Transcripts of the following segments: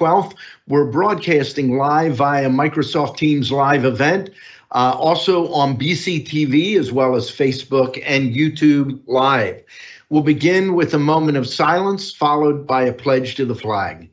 12th. We're broadcasting live via Microsoft Teams live event, also on BCTV as well as Facebook and YouTube Live. We'll begin with a moment of silence, followed by a pledge to the flag.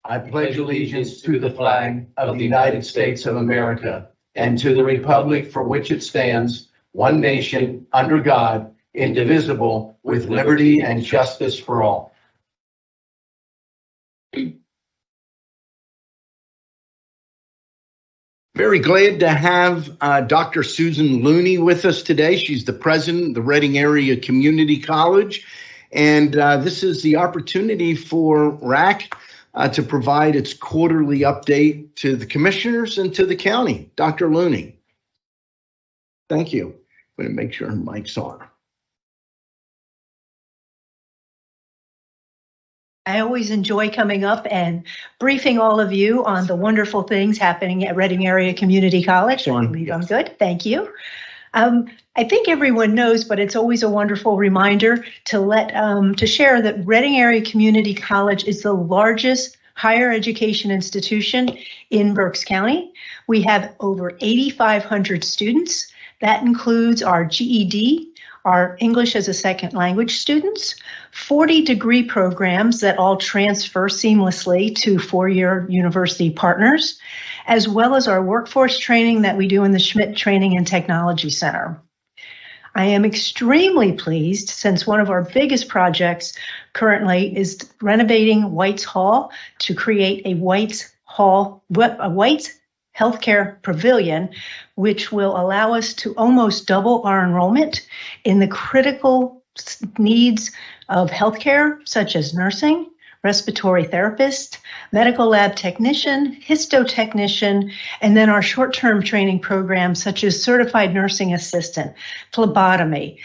I pledge allegiance to the flag of the United States of America and to the republic for which it stands, one nation, under God, indivisible, with liberty and justice for all. Very glad to have Dr. Susan Looney with us today. She's the president of the Reading Area Community College, and this is the opportunity for RAC to provide its quarterly update to the commissioners and to the county. Dr. Looney. Thank you. I'm going to make sure her mic's on. I always enjoy coming up and briefing all of you on the wonderful things happening at Reading Area Community College. I believe I'm good. Thank you. I think everyone knows, but it's always a wonderful reminder to share that Reading Area Community College is the largest higher education institution in Berks County. We have over 8,500 students. That includes our GED, our English as a second language students, 40 degree programs that all transfer seamlessly to four-year university partners, as well as our workforce training that we do in the Schmidt Training and Technology Center. I am extremely pleased since one of our biggest projects currently is renovating White's Hall to create a White's Healthcare Pavilion, which will allow us to almost double our enrollment in the critical needs of healthcare, such as nursing, respiratory therapist, medical lab technician, histotechnician, and then our short-term training programs such as certified nursing assistant, phlebotomy.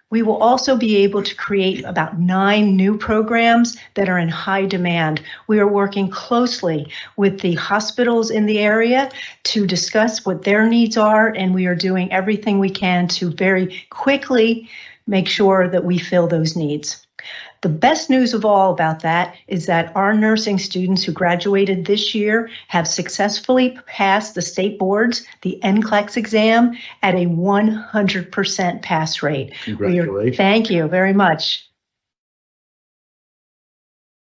We will also be able to create about 9 new programs that are in high demand. We are working closely with the hospitals in the area to discuss what their needs are, and we are doing everything we can to very quickly make sure that we fill those needs. The best news of all about that is that our nursing students who graduated this year have successfully passed the state boards, the NCLEX exam, at a 100% pass rate. Congratulations. Thank you very much.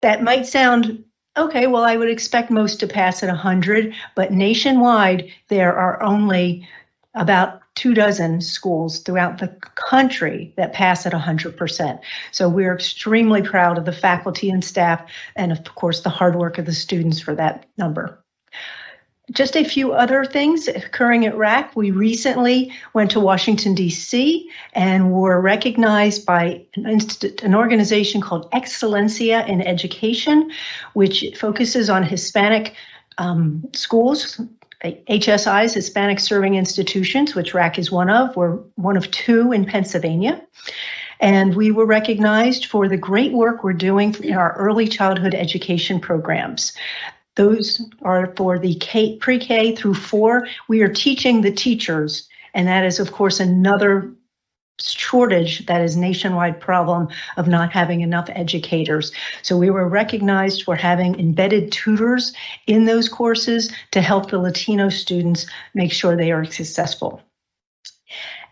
That might sound, okay, well, I would expect most to pass at 100, but nationwide, there are only about 24 schools throughout the country that pass at 100%. So we're extremely proud of the faculty and staff and of course the hard work of the students for that number. Just a few other things occurring at RAC. We recently went to Washington, D.C. and were recognized by an organization called Excellencia in Education, which focuses on Hispanic schools, HSIs, Hispanic Serving Institutions, which RAC is one of. We're one of 2 in Pennsylvania. And we were recognized for the great work we're doing in our early childhood education programs. Those are for the pre-K through 4. We are teaching the teachers, and that is, of course, another shortage that is nationwide problem of not having enough educators. So we were recognized for having embedded tutors in those courses to help the Latino students make sure they are successful.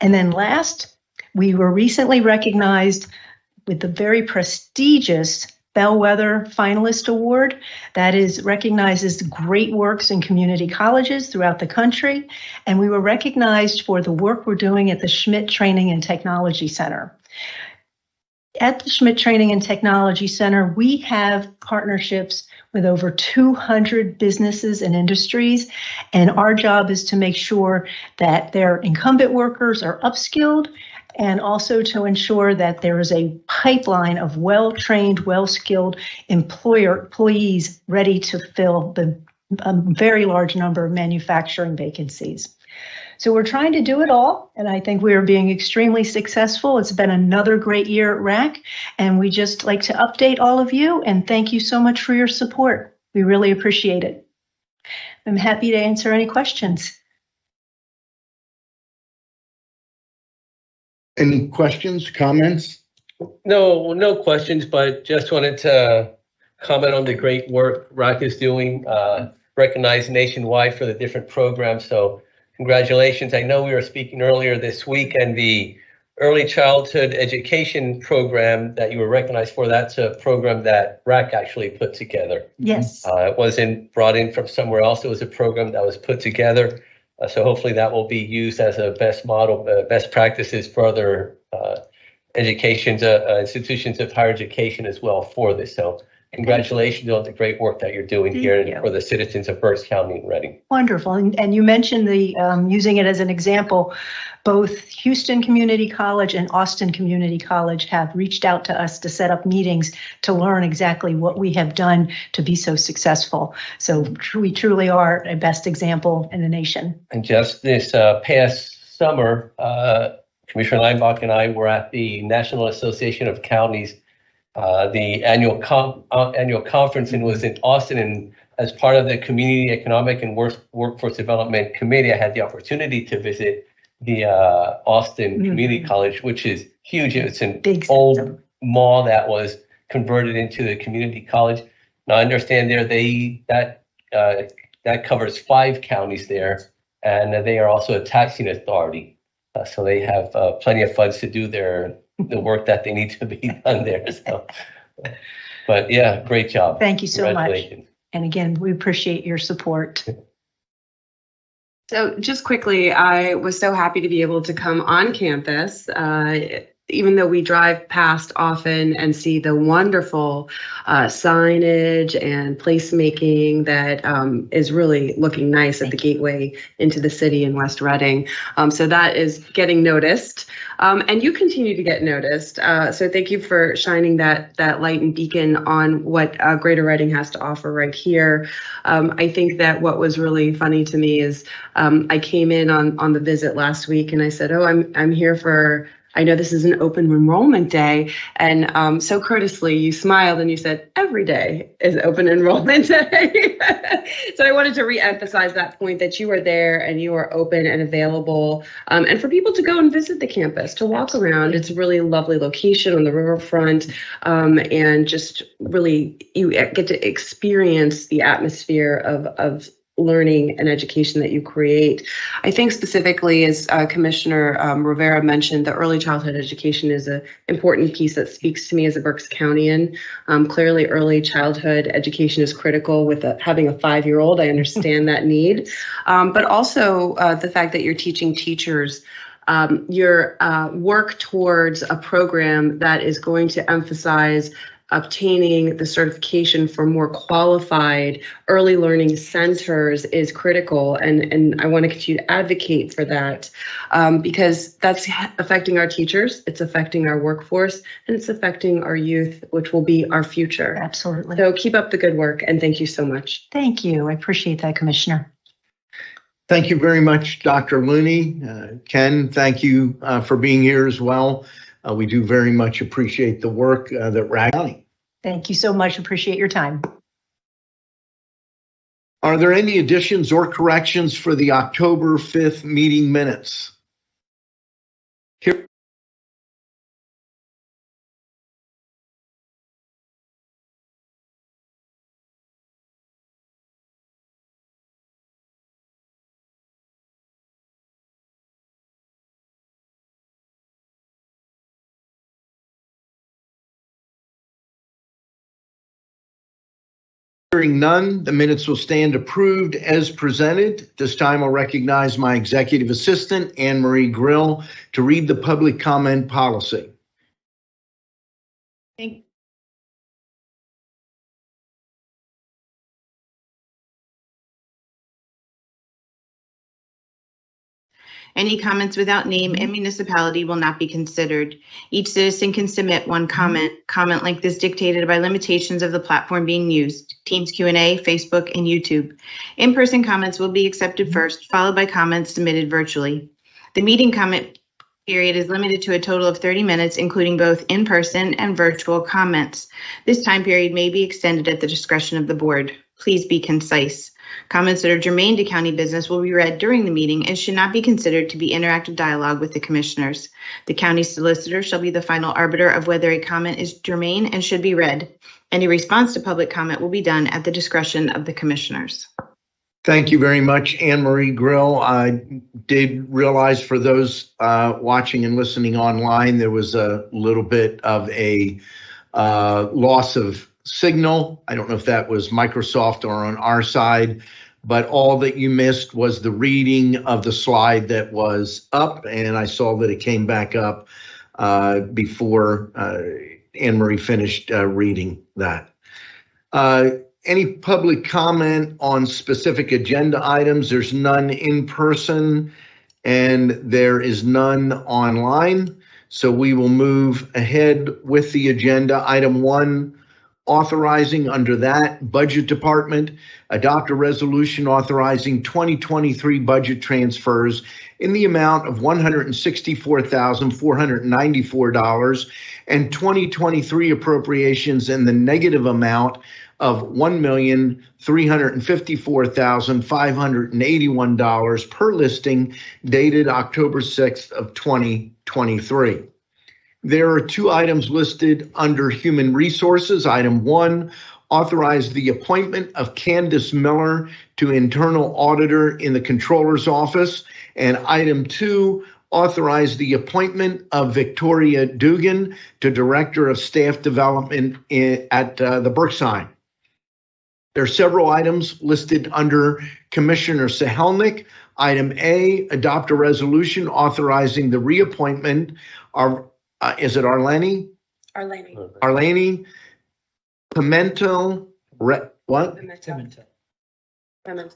And then last, we were recently recognized with the very prestigious Bellwether Finalist Award that recognizes great works in community colleges throughout the country. And we were recognized for the work we're doing at the Schmidt Training and Technology Center. At the Schmidt Training and Technology Center, we have partnerships with over 200 businesses and industries, and our job is to make sure that their incumbent workers are upskilled and also to ensure that there is a pipeline of well-trained, well-skilled employees ready to fill the very large number of manufacturing vacancies. So we're trying to do it all, and I think we are being extremely successful. It's been another great year at RAC, and we just like to update all of you and thank you so much for your support. We really appreciate it. I'm happy to answer any questions. Any questions, comments? No questions, but just wanted to comment on the great work RAC is doing, recognized nationwide for the different programs. So congratulations. I know we were speaking earlier this week, and the early childhood education program that you were recognized for, that's a program that RAC actually put together. Yes. It wasn't brought in from somewhere else. It was a program that was put together. So hopefully that will be used as a best model, best practices for other educations, institutions of higher education as well for this. So congratulations on the great work that you're doing here and for the citizens of Berks County and Reading. Wonderful. And you mentioned the using it as an example. Both Houston Community College and Austin Community College have reached out to us to set up meetings to learn exactly what we have done to be so successful. So we truly are a best example in the nation. And just this past summer, Commissioner Leinbach and I were at the National Association of Counties, the annual conference, and was in Austin. And as part of the Community Economic and Workforce Development Committee, I had the opportunity to visit the Austin Community College, which is huge. It's an old mall that was converted into the community college. Now I understand that covers 5 counties there, and they are also a taxing authority. So they have plenty of funds to do the work that they need to be done there. So, but yeah, great job. Thank you so much. And again, we appreciate your support. So just quickly, I was so happy to be able to come on campus. Even though we drive past often and see the wonderful signage and placemaking that is really looking nice at the gateway into the city in West Reading. So that is getting noticed. And you continue to get noticed. So thank you for shining that light and beacon on what Greater Reading has to offer right here. I think that what was really funny to me is I came in on the visit last week and I said, oh, I'm here for, I know this is an open enrollment day, and so courteously you smiled and you said every day is open enrollment day. So I wanted to reemphasize that point that you are there and you are open and available, and for people to go and visit the campus, to walk around. It's a really lovely location on the riverfront, and just really you get to experience the atmosphere of learning and education that you create. I think specifically, as Commissioner Rivera mentioned, the early childhood education is an important piece that speaks to me as a Berks Countyan. Clearly, early childhood education is critical with having a 5-year-old. I understand that need, but also the fact that you're teaching teachers your work towards a program that is going to emphasize obtaining the certification for more qualified early learning centers is critical. And I want to continue to advocate for that because that's affecting our teachers, it's affecting our workforce, and it's affecting our youth, which will be our future. Absolutely. So keep up the good work, and thank you so much. Thank you. I appreciate that, Commissioner. Thank you very much, Dr. Looney. Ken, thank you for being here as well. We do very much appreciate the work that RAC County. Thank you so much. Appreciate your time. Are there any additions or corrections for the October 5th meeting minutes? Here. Hearing none, the minutes will stand approved as presented. This time I'll recognize my executive assistant, Anne Marie Grill, to read the public comment policy. Any comments without name and municipality will not be considered. Each citizen can submit one comment. Comment length is dictated by limitations of the platform being used, Teams Q&A, Facebook, and YouTube. In-person comments will be accepted first, followed by comments submitted virtually. The meeting comment period is limited to a total of 30 minutes, including both in-person and virtual comments. This time period may be extended at the discretion of the board. Please be concise. Comments that are germane to county business will be read during the meeting and should not be considered to be interactive dialogue with the commissioners. The county solicitor shall be the final arbiter of whether a comment is germane and should be read. Any response to public comment will be done at the discretion of the commissioners. Thank you very much, Anne Marie Grill. I did realize for those watching and listening online, there was a little bit of a loss of signal. I don't know if that was Microsoft or on our side, but all that you missed was the reading of the slide that was up, and I saw that it came back up before Anne Marie finished reading that. Any public comment on specific agenda items? There's none in person and there is none online. So we will move ahead with the agenda. Item 1, authorizing under that budget department, adopt a resolution authorizing 2023 budget transfers in the amount of $164,494 and 2023 appropriations in the negative amount of $1,354,581 per listing dated October 6th of 2023. There are 2 items listed under Human Resources. Item 1, authorize the appointment of Candace Miller to Internal Auditor in the Controller's Office. And item 2, authorize the appointment of Victoria Dugan to Director of Staff Development at the Berks. There are several items listed under Commissioner Sahelnick. Item A, adopt a resolution authorizing the reappointment of, is it Arlene? Arlene Pimentel,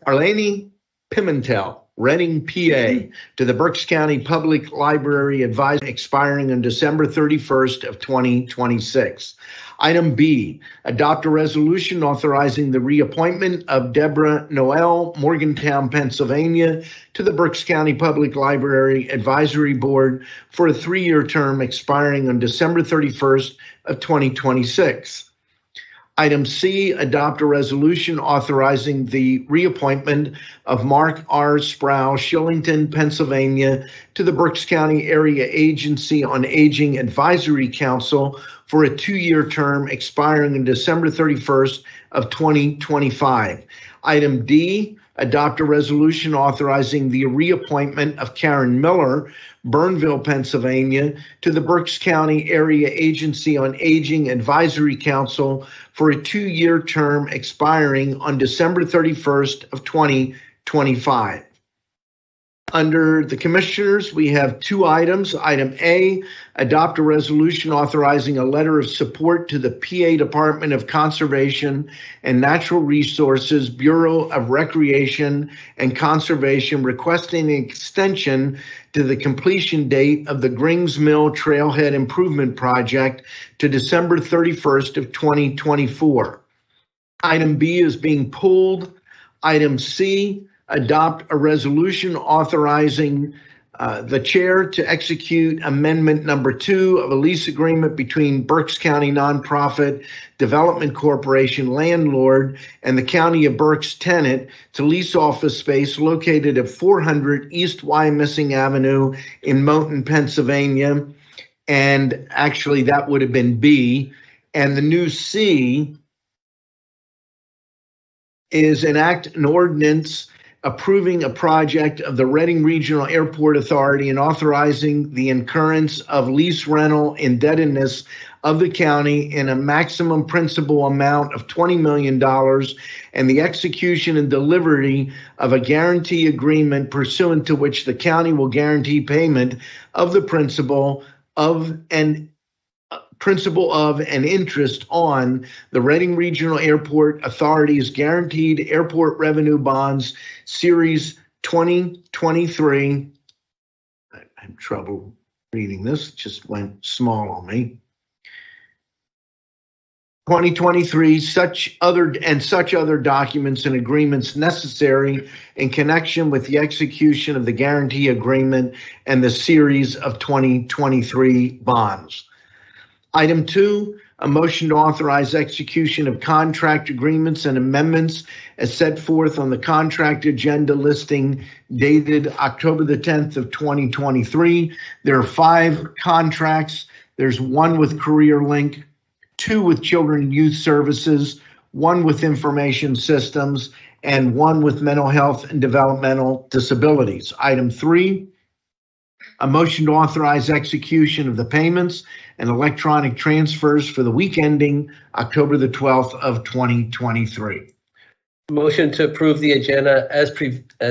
Arlene Pimentel, Reading, PA, to the Berks County Public Library Advisor, expiring on December 31st of 2026. Item B, adopt a resolution authorizing the reappointment of Deborah Noel, Morgantown, Pennsylvania, to the Berks County Public Library Advisory Board for a 3-year term expiring on December 31st of 2026. Item C, adopt a resolution authorizing the reappointment of Mark R. Sproul, Shillington, Pennsylvania, to the Berks County Area Agency on Aging Advisory Council for a 2-year term expiring on December 31st of 2025. Item D, adopt a resolution authorizing the reappointment of Karen Miller, Burnville, Pennsylvania, to the Berks County Area Agency on Aging Advisory Council for a 2-year term expiring on December 31st of 2025. Under the Commissioners, we have 2 items. Item A, adopt a resolution authorizing a letter of support to the PA Department of Conservation and Natural Resources Bureau of Recreation and Conservation requesting an extension to the completion date of the Grings Mill Trailhead Improvement Project to December 31st of 2024. Item B is being pulled. Item C, adopt a resolution authorizing the chair to execute amendment number 2 of a lease agreement between Berks County Nonprofit Development Corporation landlord and the County of Berks tenant to lease office space located at 400 East Wyomissing Avenue in Moulton, Pennsylvania. And actually that would have been B. And the new C is enact an ordinance approving a project of the Reading Regional Airport Authority and authorizing the incurrence of lease rental indebtedness of the county in a maximum principal amount of $20 million and the execution and delivery of a guarantee agreement pursuant to which the county will guarantee payment of the principal of and interest on the Reading Regional Airport Authority's Guaranteed Airport Revenue Bonds, Series 2023, I have trouble reading this. It just went small on me. 2023, such other documents and agreements necessary in connection with the execution of the guarantee agreement and the series of 2023 bonds. Item 2, a motion to authorize execution of contract agreements and amendments as set forth on the contract agenda listing dated October the 10th of 2023. There are 5 contracts. There's 1 with CareerLink, 2 with Children and Youth Services, 1 with Information Systems, and 1 with Mental Health and Developmental Disabilities. Item 3, a motion to authorize execution of the payments and electronic transfers for the week ending October the 12th of 2023. Motion to approve the agenda as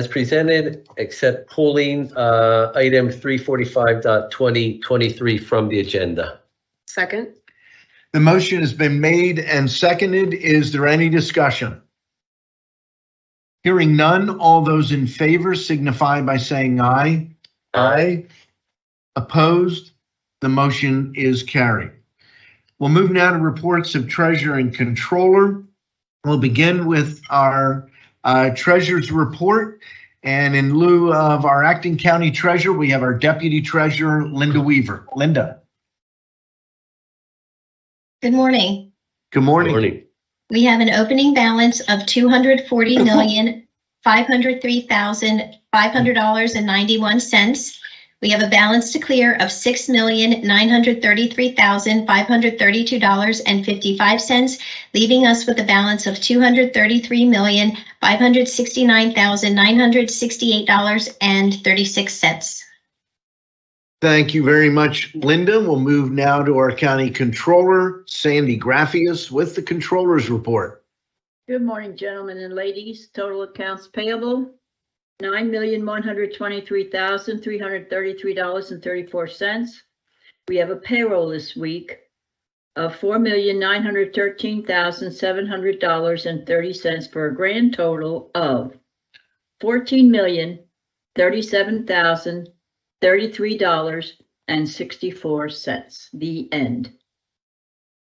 presented, except pulling item 345.2023 from the agenda. Second. The motion has been made and seconded. Is there any discussion? Hearing none, all those in favor signify by saying aye. Aye. Opposed? The motion is carried. We'll move now to reports of Treasurer and Controller. We'll begin with our Treasurer's report. And in lieu of our acting county treasurer, we have our Deputy Treasurer, Linda Weaver. Linda. Good morning. Good morning. Good morning. We have an opening balance of $240,503,500.91. We have a balance to clear of $6,933,532.55, leaving us with a balance of $233,569,968.36. Thank you very much, Linda. We'll move now to our County Controller, Sandy Graffius, with the Controller's report. Good morning, gentlemen and ladies. Total accounts payable, $9,123,333.34. We have a payroll this week of $4,913,700.30 for a grand total of $14,037,033.64. The end.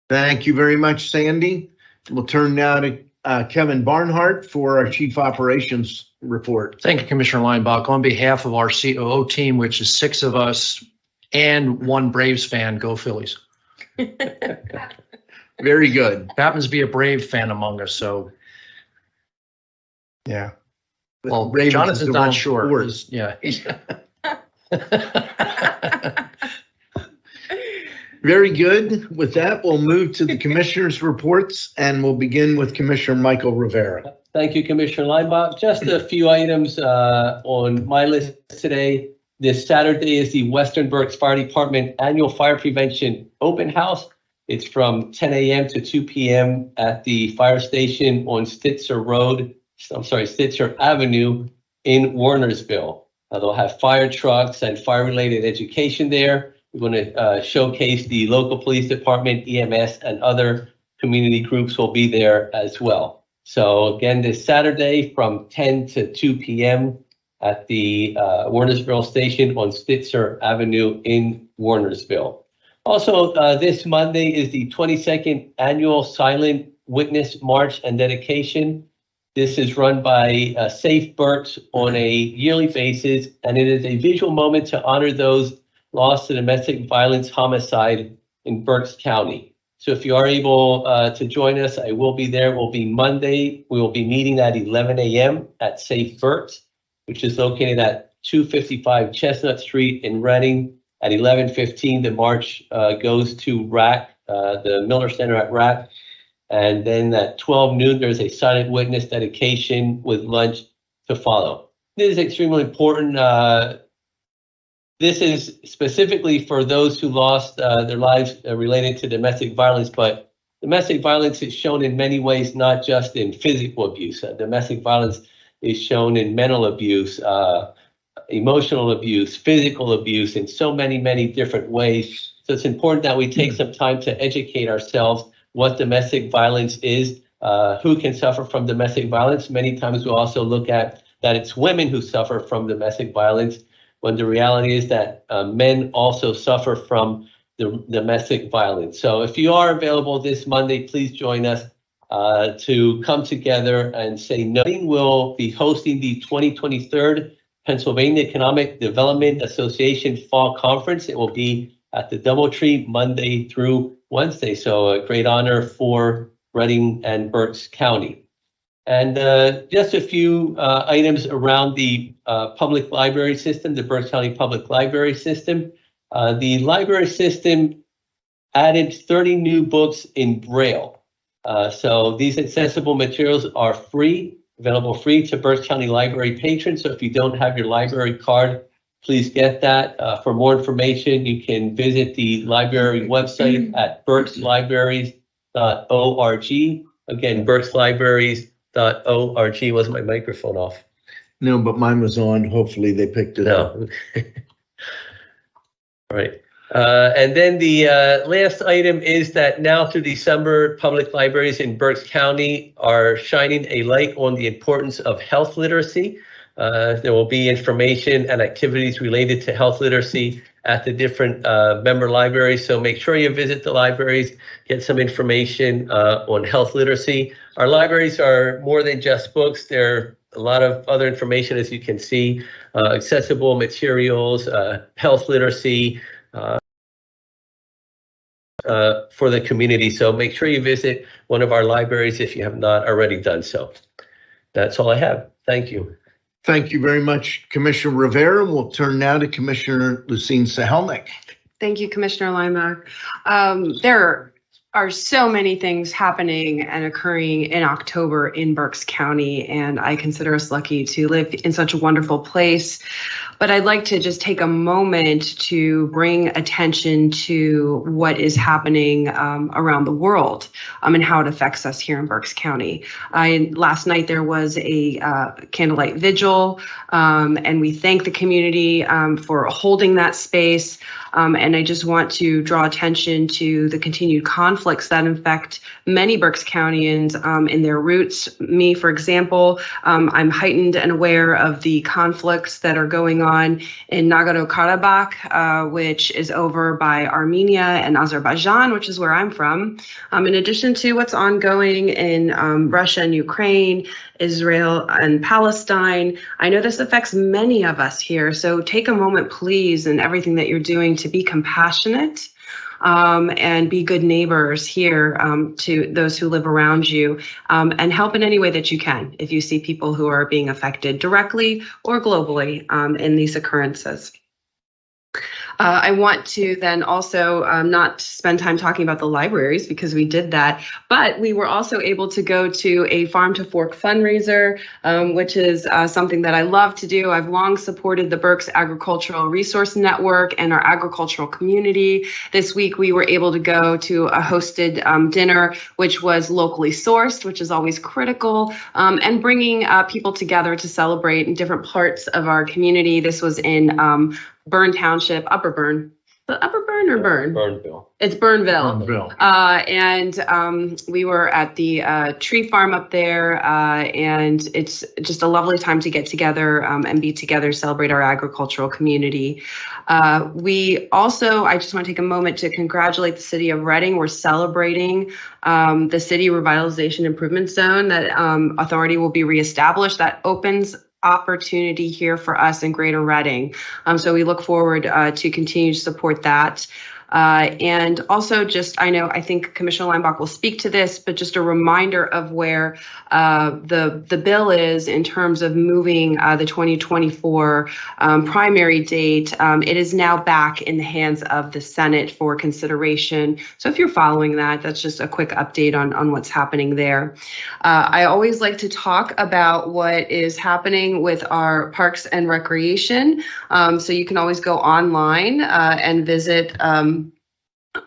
Thank you very much, Sandy. We'll turn now to Kevin Barnhart for our Chief Operations report. Thank you, Commissioner Leinbach. On behalf of our COO team, which is 6 of us and 1 Braves fan, go Phillies. Very good. Happens to be a Brave fan among us, so. Yeah. Well, Ravens Jonathan's not sure. Sport. Yeah. Very good. With that, we'll move to the Commissioner's reports, and we'll begin with Commissioner Michael Rivera. Thank you, Commissioner Leinbach. Just a few items on my list today. This Saturday is the Western Berks Fire Department Annual Fire Prevention Open House. It's from 10 a.m. to 2 p.m. at the fire station on Stitzer Avenue in Warnersville. They'll have fire trucks and fire-related education there. We're going to showcase the local police department, EMS, and other community groups will be there as well. So again, this Saturday from 10 to 2 p.m. at the Warnersville station on Stitzer Avenue in Warnersville. Also, this Monday is the 22nd Annual Silent Witness March and Dedication. This is run by Safe Berks on a yearly basis, and it is a visual moment to honor those lost to domestic violence homicide in Berks County. So if you are able to join us, I will be there. It will be Monday. We will be meeting at 11 a.m. at Safe Berks, which is located at 255 Chestnut Street in Reading. At 11:15, the march goes to RAC, the Miller Center at RAC. And then at 12 noon, there's a silent witness dedication with lunch to follow. This is extremely important. This is specifically for those who lost their lives related to domestic violence, but domestic violence is shown in many ways, not just in physical abuse. Domestic violence is shown in mental abuse, emotional abuse, physical abuse, in so many, many different ways. So it's important that we take some time to educate ourselves what domestic violence is, who can suffer from domestic violence. Many times we also look at that it's women who suffer from domestic violence. when the reality is that men also suffer from the domestic violence. So if you are available this Monday, please join us to come together and say no. We'll be hosting the 2023 Pennsylvania Economic Development Association Fall Conference. It will be at the DoubleTree Monday through Wednesday. So a great honor for Reading and Berks County. And just a few items around the public library system, the Berks County Public Library System. The library system added 30 new books in Braille. So these accessible materials are free, available free to Berks County Library patrons. So if you don't have your library card, please get that. For more information, you can visit the library website at berkslibraries.org. Again, berkslibraries.org. Was my microphone off? No, but mine was on. Hopefully they picked it up. No. All right. And then the last item is that now through December, public libraries in Berks County are shining a light on the importance of health literacy. There will be information and activities related to health literacy at the different member libraries. So make sure you visit the libraries, get some information on health literacy. Our libraries are more than just books. They're a lot of other information, as you can see, accessible materials, health literacy, for the community. So make sure you visit one of our libraries if you have not already done so. That's all I have. Thank you. Thank you very much, Commissioner Rivera. We'll turn now to Commissioner Lucine Sahelnik. Thank you, Commissioner Lineback. There are so many things happening and occurring in October in Berks County, and I consider us lucky to live in such a wonderful place. But I'd like to just take a moment to bring attention to what is happening around the world and how it affects us here in Berks County. Last night there was a candlelight vigil, and we thank the community for holding that space. And I just want to draw attention to the continued conflicts that affect many Berks Countians in their roots. Me, for example, I'm heightened and aware of the conflicts that are going on in Nagorno-Karabakh, which is over by Armenia and Azerbaijan, which is where I'm from. In addition to what's ongoing in Russia and Ukraine, Israel and Palestine, I know this affects many of us here. So take a moment, please, in everything that you're doing to be compassionate and be good neighbors here to those who live around you, and help in any way that you can if you see people who are being affected directly or globally in these occurrences. I want to then also not spend time talking about the libraries because we did that, but we were also able to go to a Farm to Fork fundraiser, which is something that I love to do. I've long supported the Berks Agricultural Resource Network and our agricultural community. This week we were able to go to a hosted dinner, which was locally sourced, which is always critical, and bringing people together to celebrate in different parts of our community. This was in Bern Township, Upper Bern. Upper Bern or Bern? Burnville. It's Burnville. Burnville. And we were at the tree farm up there, and it's just a lovely time to get together and be together, celebrate our agricultural community. We also, I just want to take a moment to congratulate the city of Reading. We're celebrating the City Revitalization Improvement Zone that authority will be reestablished. That opens opportunity here for us in Greater Reading. So we look forward to continue to support that. And also just, I think Commissioner Lineback will speak to this, but just a reminder of where the bill is in terms of moving the 2024 primary date. It is now back in the hands of the Senate for consideration. So if you're following that, that's just a quick update on what's happening there. I always like to talk about what is happening with our parks and recreation. So you can always go online and visit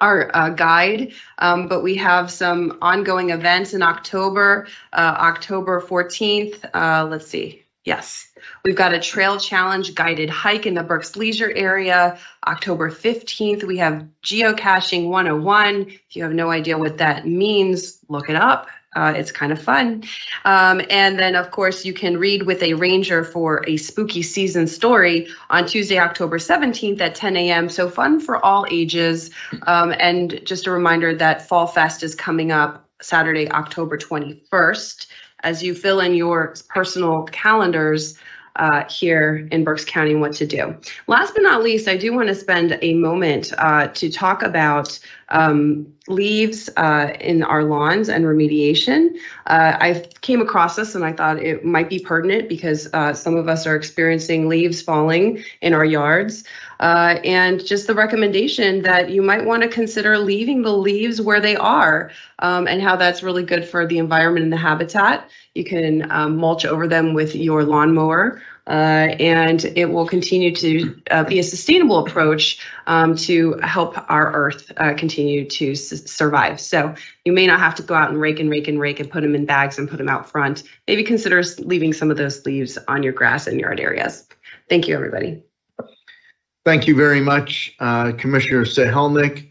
our guide, but we have some ongoing events in October, October 14th. Let's see. Yes, we've got a trail challenge guided hike in the Berks Leisure area. October 15th, we have geocaching 101. If you have no idea what that means, look it up. It's kind of fun. And then, of course, you can read with a ranger for a spooky season story on Tuesday, October 17th at 10 a.m. So fun for all ages. And just a reminder that Fall Fest is coming up Saturday, October 21st. As you fill in your personal calendars here in Berks County and what to do. Last but not least, I do want to spend a moment to talk about leaves in our lawns and remediation. I came across this and I thought it might be pertinent because some of us are experiencing leaves falling in our yards. And just the recommendation that you might want to consider leaving the leaves where they are and how that's really good for the environment and the habitat. You can mulch over them with your lawnmower, and it will continue to be a sustainable approach to help our earth continue to survive. So you may not have to go out and rake and put them in bags and put them out front. Maybe consider leaving some of those leaves on your grass and yard areas. Thank you, everybody. Thank you very much, Commissioner Sahelnick.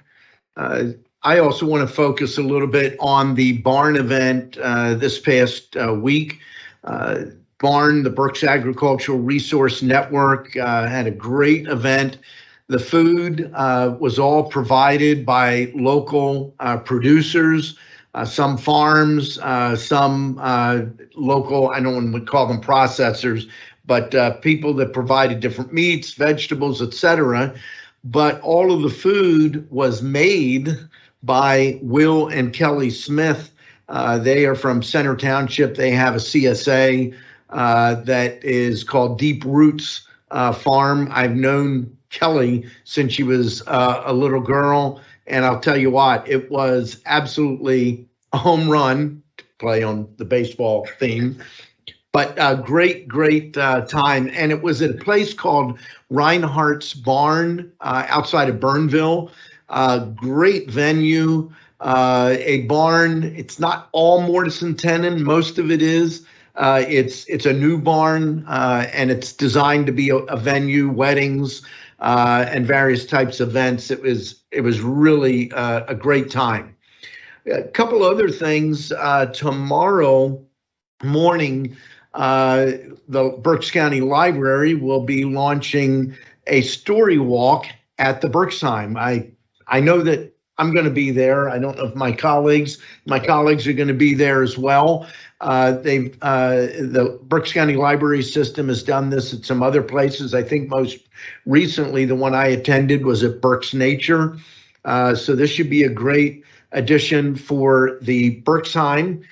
I also want to focus a little bit on the barn event this past week. Barn, the Berks Agricultural Resource Network, had a great event. The food was all provided by local producers, some farms, some local, I don't want to call them processors, but people that provided different meats, vegetables, etc. But all of the food was made by Will and Kelly Smith. They are from Center Township. They have a CSA that is called Deep Roots Farm. I've known Kelly since she was a little girl, and I'll tell you what, it was absolutely a home run, to play on the baseball theme, but a great time. And it was at a place called Reinhardt's Barn outside of Burnville. Great venue, a barn. It's not all mortise and tenon. Most of it is. It's a new barn, and it's designed to be a venue, weddings, and various types of events. It was really a great time. A couple other things. Tomorrow morning, the Berks County Library will be launching a story walk at the Berksheim. I know that I'm going to be there. I don't know if my colleagues are going to be there as well. The Berks County Library System has done this at some other places. I think most recently the one I attended was at Berks Nature. So this should be a great addition for the Berksheim.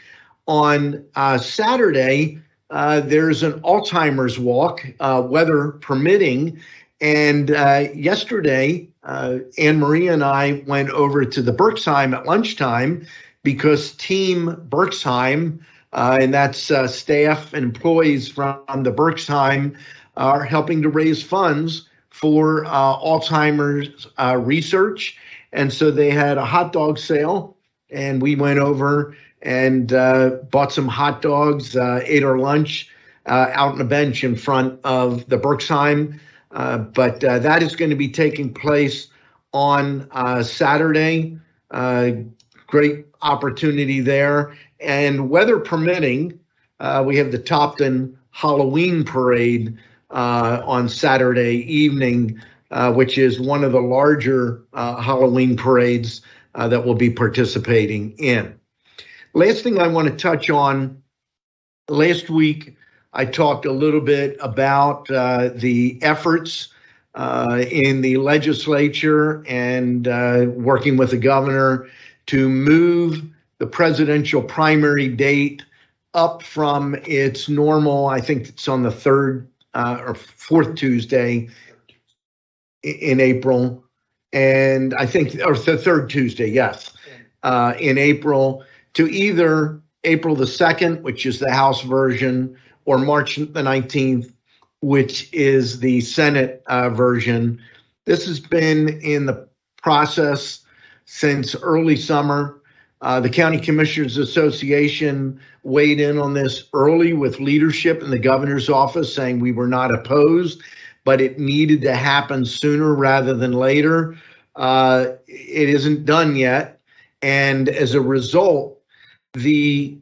On Saturday, there's an Alzheimer's walk, weather permitting. And yesterday, Anne Marie and I went over to the Berksheim at lunchtime because Team Berksheim, and that's staff and employees from the Berksheim, are helping to raise funds for Alzheimer's research. And so they had a hot dog sale, and we went over and bought some hot dogs, ate our lunch out on a bench in front of the Berksheim. But that is going to be taking place on Saturday. Great opportunity there. And weather permitting, we have the Topton Halloween Parade on Saturday evening, which is one of the larger Halloween parades that we'll be participating in. Last thing I want to touch on, last week, I talked a little bit about the efforts in the legislature and working with the governor to move the presidential primary date up from its normal, I think it's on the third or fourth Tuesday in April. And I think, or the third Tuesday, yes, in April, to either April the 2nd, which is the House version, or March the 19th, which is the Senate version. This has been in the process since early summer. The County Commissioners Association weighed in on this early with leadership in the governor's office saying we were not opposed, but it needed to happen sooner rather than later. It isn't done yet. And as a result, the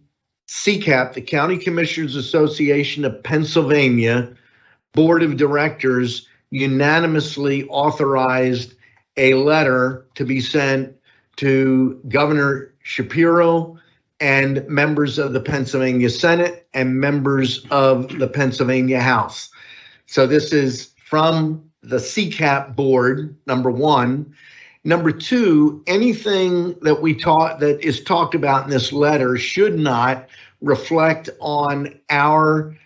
CCAP, the County Commissioners Association of Pennsylvania Board of Directors unanimously authorized a letter to be sent to Governor Shapiro and members of the Pennsylvania Senate and members of the Pennsylvania House. So this is from the CCAP board, number one. Number two, anything that that is talked about in this letter should not reflect on our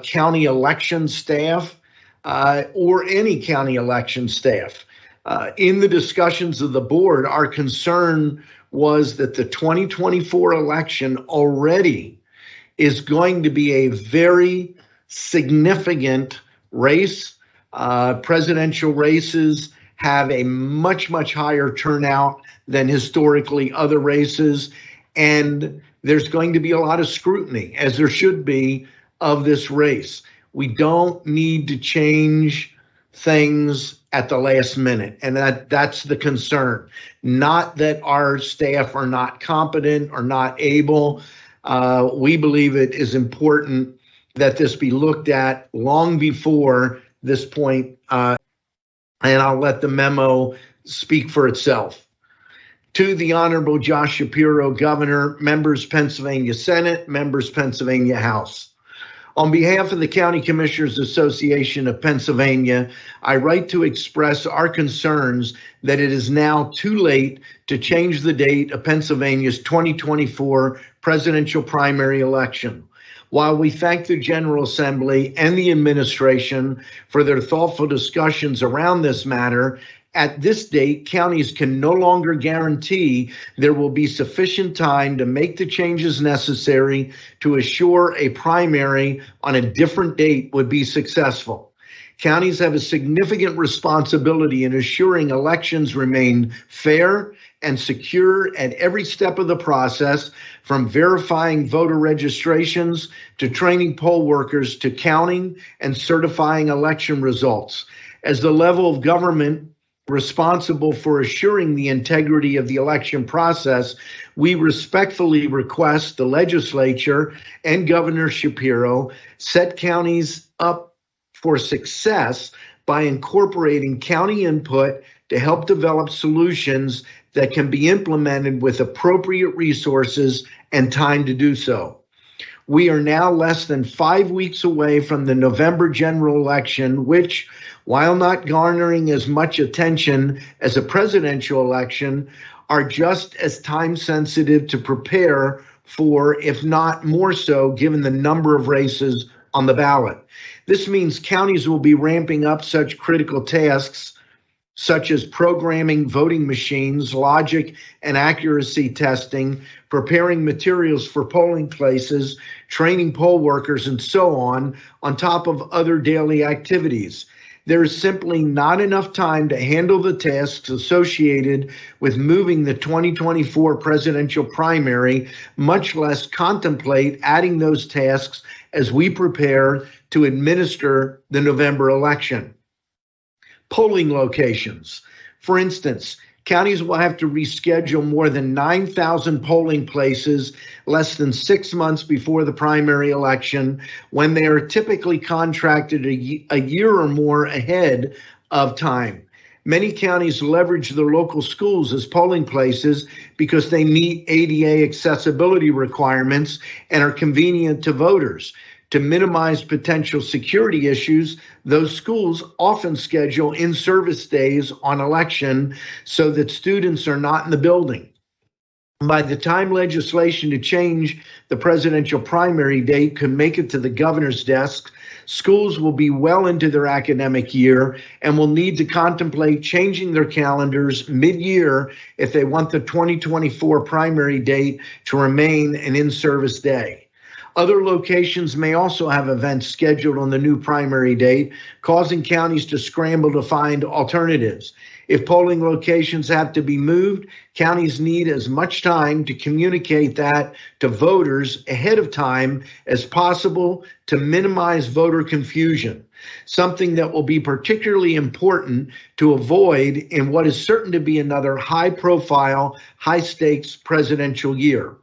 county election staff or any county election staff. In the discussions of the board, our concern was that the 2024 election already is going to be a very significant race. Presidential races have a much, much higher turnout than historically other races. And there's going to be a lot of scrutiny, as there should be, of this race. We don't need to change things at the last minute. And that's the concern. Not that our staff are not competent or not able. We believe it is important that this be looked at long before this point. And I'll let the memo speak for itself. To the Honorable Josh Shapiro, Governor, members Pennsylvania Senate, members Pennsylvania House. On behalf of the County Commissioners Association of Pennsylvania, I write to express our concerns that it is now too late to change the date of Pennsylvania's 2024 presidential primary election. While we thank the General Assembly and the administration for their thoughtful discussions around this matter, at this date, counties can no longer guarantee there will be sufficient time to make the changes necessary to assure a primary on a different date would be successful. Counties have a significant responsibility in assuring elections remain fair and secure at every step of the process, from verifying voter registrations to training poll workers to counting and certifying election results. As the level of government responsible for assuring the integrity of the election process, we respectfully request the legislature and Governor Shapiro set counties up for success by incorporating county input to help develop solutions that can be implemented with appropriate resources and time to do so. We are now less than 5 weeks away from the November general election, which, while not garnering as much attention as a presidential election, are just as time sensitive to prepare for, if not more so, given the number of races on the ballot. This means counties will be ramping up such critical tasks such as programming voting machines, logic and accuracy testing, preparing materials for polling places, training poll workers, and so on top of other daily activities. There is simply not enough time to handle the tasks associated with moving the 2024 presidential primary, much less contemplate adding those tasks as we prepare to administer the November election. Polling locations. For instance, counties will have to reschedule more than 9,000 polling places less than 6 months before the primary election, when they are typically contracted a year or more ahead of time. Many counties leverage their local schools as polling places because they meet ADA accessibility requirements and are convenient to voters. To minimize potential security issues, those schools often schedule in-service days on election so that students are not in the building. By the time legislation to change the presidential primary date could make it to the governor's desk, schools will be well into their academic year and will need to contemplate changing their calendars mid-year if they want the 2024 primary date to remain an in-service day. Other locations may also have events scheduled on the new primary date, causing counties to scramble to find alternatives. If polling locations have to be moved, counties need as much time to communicate that to voters ahead of time as possible to minimize voter confusion, something that will be particularly important to avoid in what is certain to be another high-profile, high-stakes presidential year.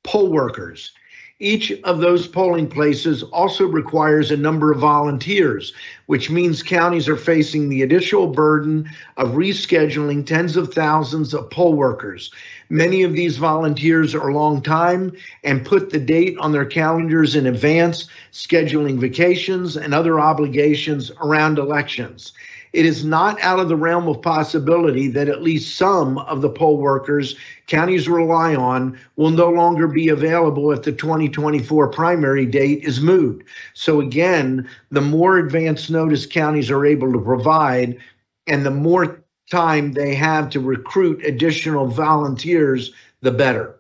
poll workers. Each of those polling places also requires a number of volunteers, which means counties are facing the additional burden of rescheduling tens of thousands of poll workers. Many of these volunteers are long time and put the date on their calendars in advance, scheduling vacations and other obligations around elections. It is not out of the realm of possibility that at least some of the poll workers counties rely on will no longer be available if the 2024 primary date is moved. So again, the more advance notice counties are able to provide and the more time they have to recruit additional volunteers, the better.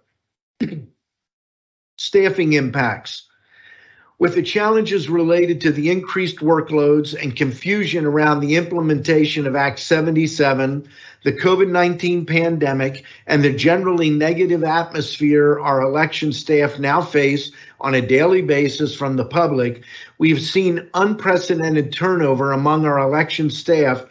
Staffing impacts. With the challenges related to the increased workloads and confusion around the implementation of Act 77, the COVID-19 pandemic, and the generally negative atmosphere our election staff now face on a daily basis from the public, we've seen unprecedented turnover among our election staff,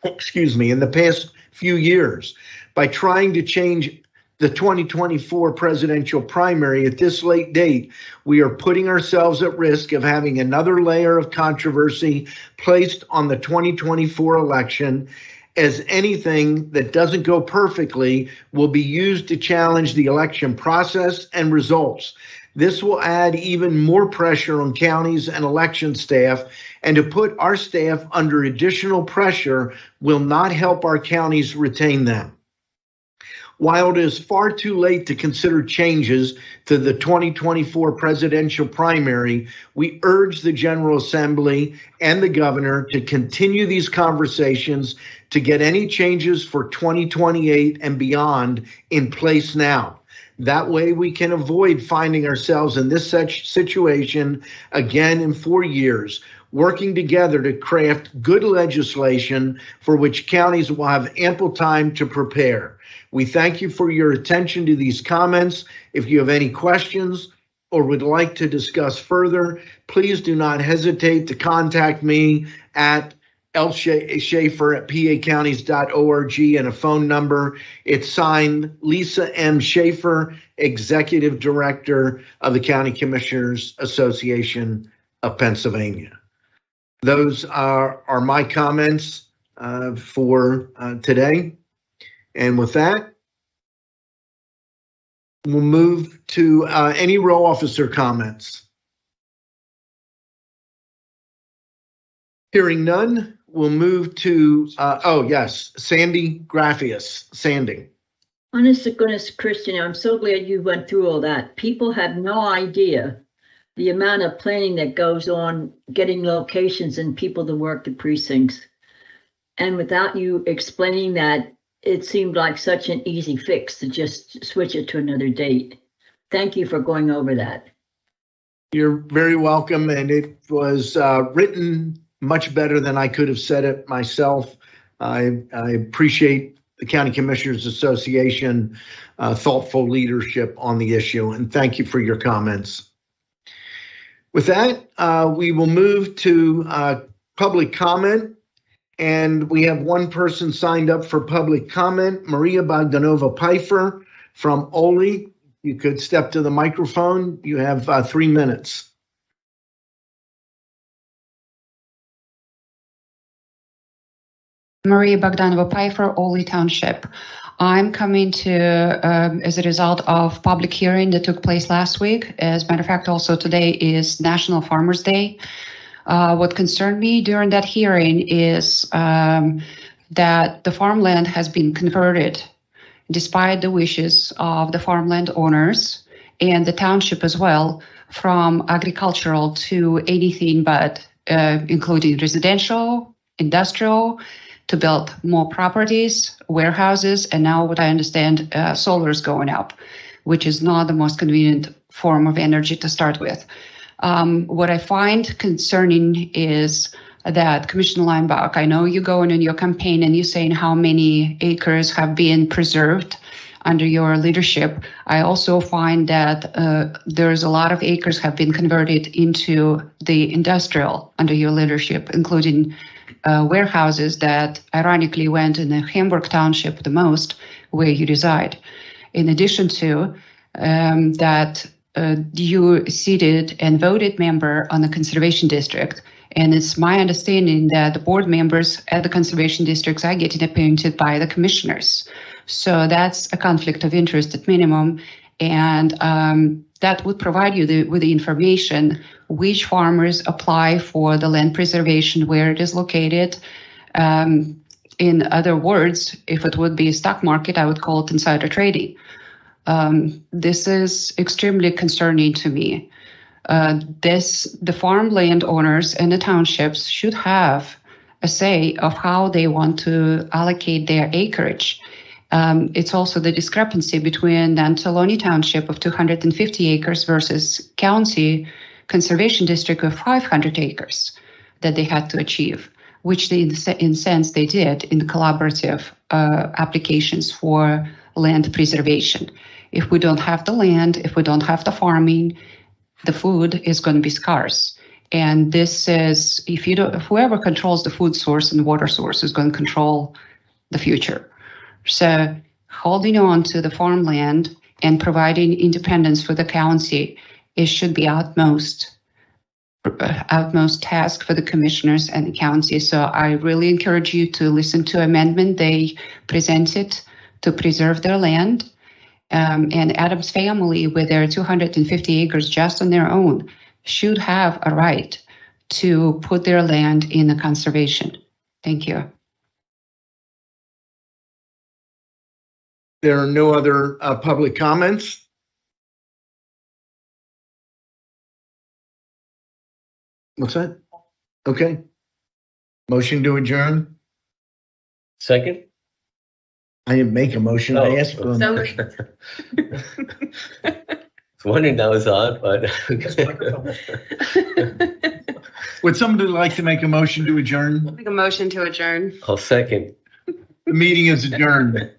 in the past few years. By trying to change the 2024 presidential primary at this late date, we are putting ourselves at risk of having another layer of controversy placed on the 2024 election, as anything that doesn't go perfectly will be used to challenge the election process and results. This will add even more pressure on counties and election staff, and to put our staff under additional pressure will not help our counties retain them. While it is far too late to consider changes to the 2024 presidential primary, we urge the General Assembly and the governor to continue these conversations to get any changes for 2028 and beyond in place now. That way we can avoid finding ourselves in this such situation again in 4 years, working together to craft good legislation for which counties will have ample time to prepare. We thank you for your attention to these comments. If you have any questions or would like to discuss further, please do not hesitate to contact me at lschaefer@pacounties.org and a phone number. It's signed Lisa M. Schaefer, Executive Director of the County Commissioners Association of Pennsylvania. Those are my comments for today. And with that, we'll move to any row officer comments. Hearing none, we'll move to, Sandy Graffius. Sandy. Honest to goodness, Christian, I'm so glad you went through all that. People have no idea the amount of planning that goes on getting locations and people to work the precincts. And without you explaining that, it seemed like such an easy fix to just switch it to another date. Thank you for going over that. You're very welcome, and it was written much better than I could have said it myself. I appreciate the County Commissioners Association thoughtful leadership on the issue, and thank you for your comments. With that, we will move to public comment. And we have one person signed up for public comment, Maria Bogdanova-Pfeiffer from Ole. You could step to the microphone. You have 3 minutes. Maria Bogdanova-Pfeiffer, Ole Township. I'm coming to as a result of public hearing that took place last week. As a matter of fact, also today is National Farmers Day. What concerned me during that hearing is that the farmland has been converted despite the wishes of the farmland owners and the township as well, from agricultural to anything but, including residential, industrial, to build more properties, warehouses, and now what I understand, solar is going up, which is not the most convenient form of energy to start with. What I find concerning is that Commissioner Leinbach, I know you going in your campaign and you're saying how many acres have been preserved under your leadership. I also find that there's a lot of acres have been converted into the industrial under your leadership, including warehouses that ironically went in the Hamburg Township the most, where you reside. In addition to, that you seated and voted member on the conservation district. And it's my understanding that the board members at the conservation districts are getting appointed by the commissioners. So that's a conflict of interest at minimum. And that would provide you with the information which farmers apply for the land preservation, where it is located. In other words, if it would be a stock market, I would call it insider trading. This is extremely concerning to me. The farmland owners and the townships should have a say of how they want to allocate their acreage. It's also the discrepancy between the Anzalone Township of 250 acres versus county conservation district of 500 acres that they had to achieve, which they, in sense they did in the collaborative applications for land preservation. If we don't have the land, if we don't have the farming, the food is going to be scarce. And this is, if whoever controls the food source and water source is going to control the future. So holding on to the farmland and providing independence for the county, it should be utmost task for the commissioners and the county. So I really encourage you to listen to amendment they presented to preserve their land. And Adam's family, with their 250 acres just on their own, should have a right to put their land in the conservation. Thank you. There are no other public comments. What's that? Okay. Motion to adjourn. Second? I didn't make a motion. I asked for a So- motion. I was wondering that was on, but. Would somebody like to make a motion to adjourn? Make a motion to adjourn. I'll second. The meeting is adjourned.